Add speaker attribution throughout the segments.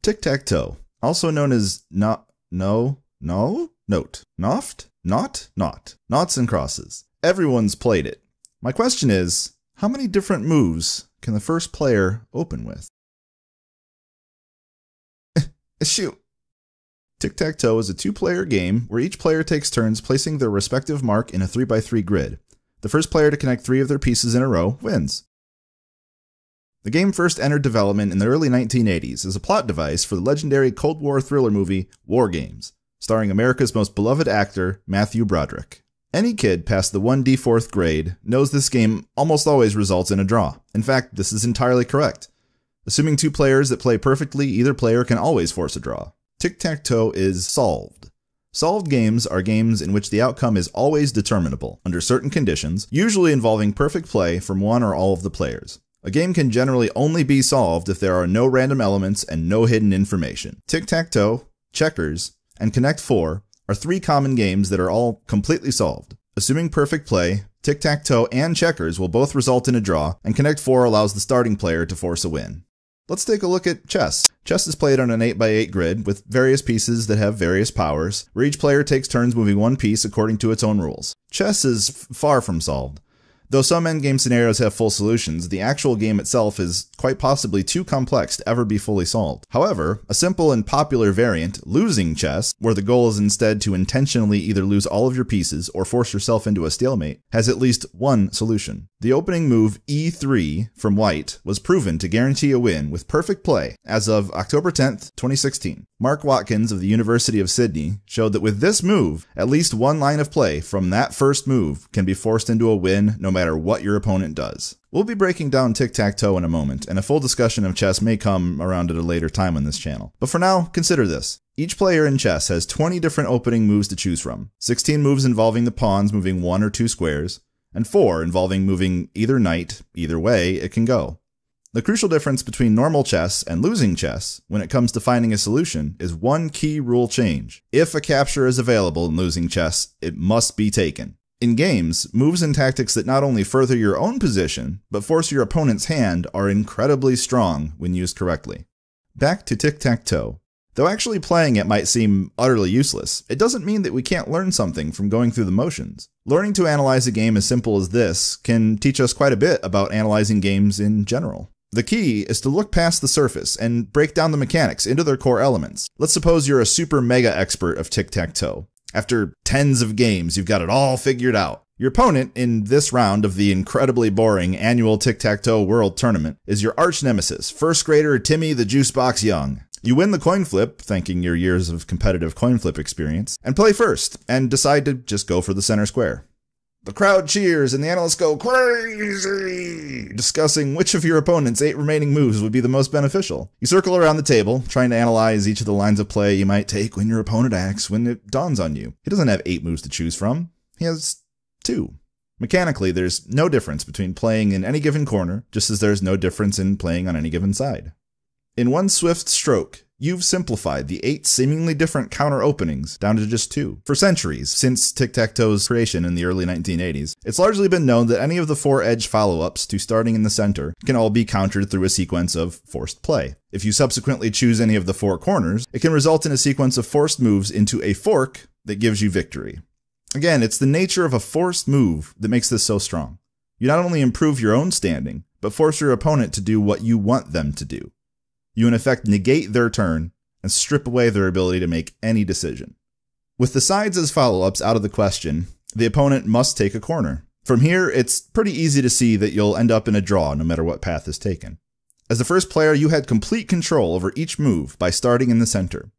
Speaker 1: Tic-tac-toe, also known as note, noughts and crosses. Everyone's played it. My question is, how many different moves can the first player open with? Eschew. Tic-tac-toe is a two-player game where each player takes turns placing their respective mark in a 3x3 grid. The first player to connect 3 of their pieces in a row wins. The game first entered development in the early 1980s as a plot device for the legendary Cold War thriller movie War Games, starring America's most beloved actor, Matthew Broderick. Any kid past the 1D 4th grade knows this game almost always results in a draw. In fact, this is entirely correct. Assuming 2 players that play perfectly, either player can always force a draw. Tic-tac-toe is solved. Solved games are games in which the outcome is always determinable, under certain conditions, usually involving perfect play from one or all of the players. A game can generally only be solved if there are no random elements and no hidden information. Tic-tac-toe, checkers, and Connect 4 are 3 common games that are all completely solved. Assuming perfect play, tic-tac-toe and checkers will both result in a draw, and Connect 4 allows the starting player to force a win. Let's take a look at chess. Chess is played on an 8x8 grid with various pieces that have various powers, where each player takes turns moving one piece according to its own rules. Chess is far from solved. Though some endgame scenarios have full solutions, the actual game itself is quite possibly too complex to ever be fully solved. However, a simple and popular variant, losing chess, where the goal is instead to intentionally either lose all of your pieces or force yourself into a stalemate, has at least one solution. The opening move E3 from white was proven to guarantee a win with perfect play as of October 10th, 2016. Mark Watkins of the University of Sydney showed that with this move, at least one line of play from that first move can be forced into a win no matter what your opponent does. We'll be breaking down tic-tac-toe in a moment, and a full discussion of chess may come around at a later time on this channel. But for now, consider this. Each player in chess has 20 different opening moves to choose from, 16 moves involving the pawns moving 1 or 2 squares, and 4 involving moving either knight, either way it can go. The crucial difference between normal chess and losing chess, when it comes to finding a solution, is one key rule change. If a capture is available in losing chess, it must be taken. In games, moves and tactics that not only further your own position, but force your opponent's hand are incredibly strong when used correctly. Back to tic-tac-toe. Though actually playing it might seem utterly useless, it doesn't mean that we can't learn something from going through the motions. Learning to analyze a game as simple as this can teach us quite a bit about analyzing games in general. The key is to look past the surface and break down the mechanics into their core elements. Let's suppose you're a super mega expert of tic-tac-toe. After tens of games, you've got it all figured out. Your opponent in this round of the incredibly boring annual tic-tac-toe world tournament is your arch nemesis, first grader Timmy the Juicebox Young. You win the coin flip, thanking your years of competitive coin flip experience, and play first, and decide to just go for the center square. The crowd cheers and the analysts go crazy, discussing which of your opponent's 8 remaining moves would be the most beneficial. You circle around the table, trying to analyze each of the lines of play you might take when your opponent acts when it dawns on you. He doesn't have 8 moves to choose from. He has 2. Mechanically, there's no difference between playing in any given corner, just as there's no difference in playing on any given side. In one swift stroke, you've simplified the 8 seemingly different counter openings down to just 2. For centuries, since tic-tac-toe's creation in the early 1980s, it's largely been known that any of the 4 edge follow-ups to starting in the center can all be countered through a sequence of forced play. If you subsequently choose any of the 4 corners, it can result in a sequence of forced moves into a fork that gives you victory. Again, it's the nature of a forced move that makes this so strong. You not only improve your own standing, but force your opponent to do what you want them to do. You in effect negate their turn and strip away their ability to make any decision. With the sides as follow-ups out of the question, the opponent must take a corner. From here, it's pretty easy to see that you'll end up in a draw no matter what path is taken. As the first player, you had complete control over each move by starting in the center.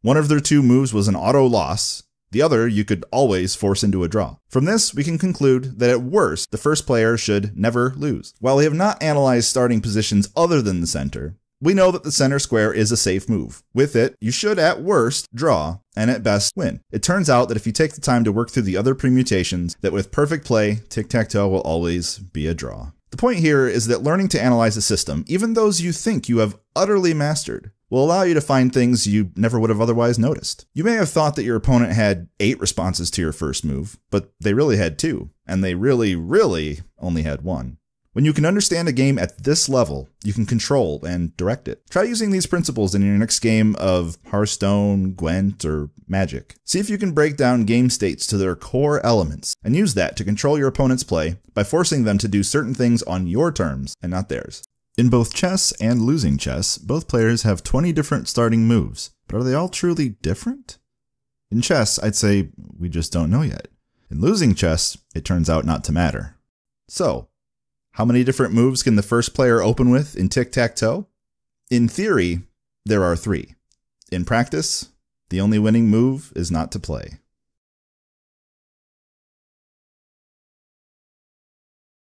Speaker 1: One of their 2 moves was an auto loss, the other you could always force into a draw. From this, we can conclude that at worst, the first player should never lose. While we have not analyzed starting positions other than the center, we know that the center square is a safe move. With it, you should at worst draw, and at best win. It turns out that if you take the time to work through the other permutations, that with perfect play, tic-tac-toe will always be a draw. The point here is that learning to analyze a system, even those you think you have utterly mastered, will allow you to find things you never would have otherwise noticed. You may have thought that your opponent had 8 responses to your first move, but they really had 2, and they really only had 1. When you can understand a game at this level, you can control and direct it. Try using these principles in your next game of Hearthstone, Gwent, or Magic. See if you can break down game states to their core elements, and use that to control your opponent's play by forcing them to do certain things on your terms and not theirs. In both chess and losing chess, both players have 20 different starting moves, but are they all truly different? In chess, I'd say we just don't know yet. In losing chess, it turns out not to matter. So, how many different moves can the first player open with in tic-tac-toe? In theory, there are 3. In practice, the only winning move is not to play.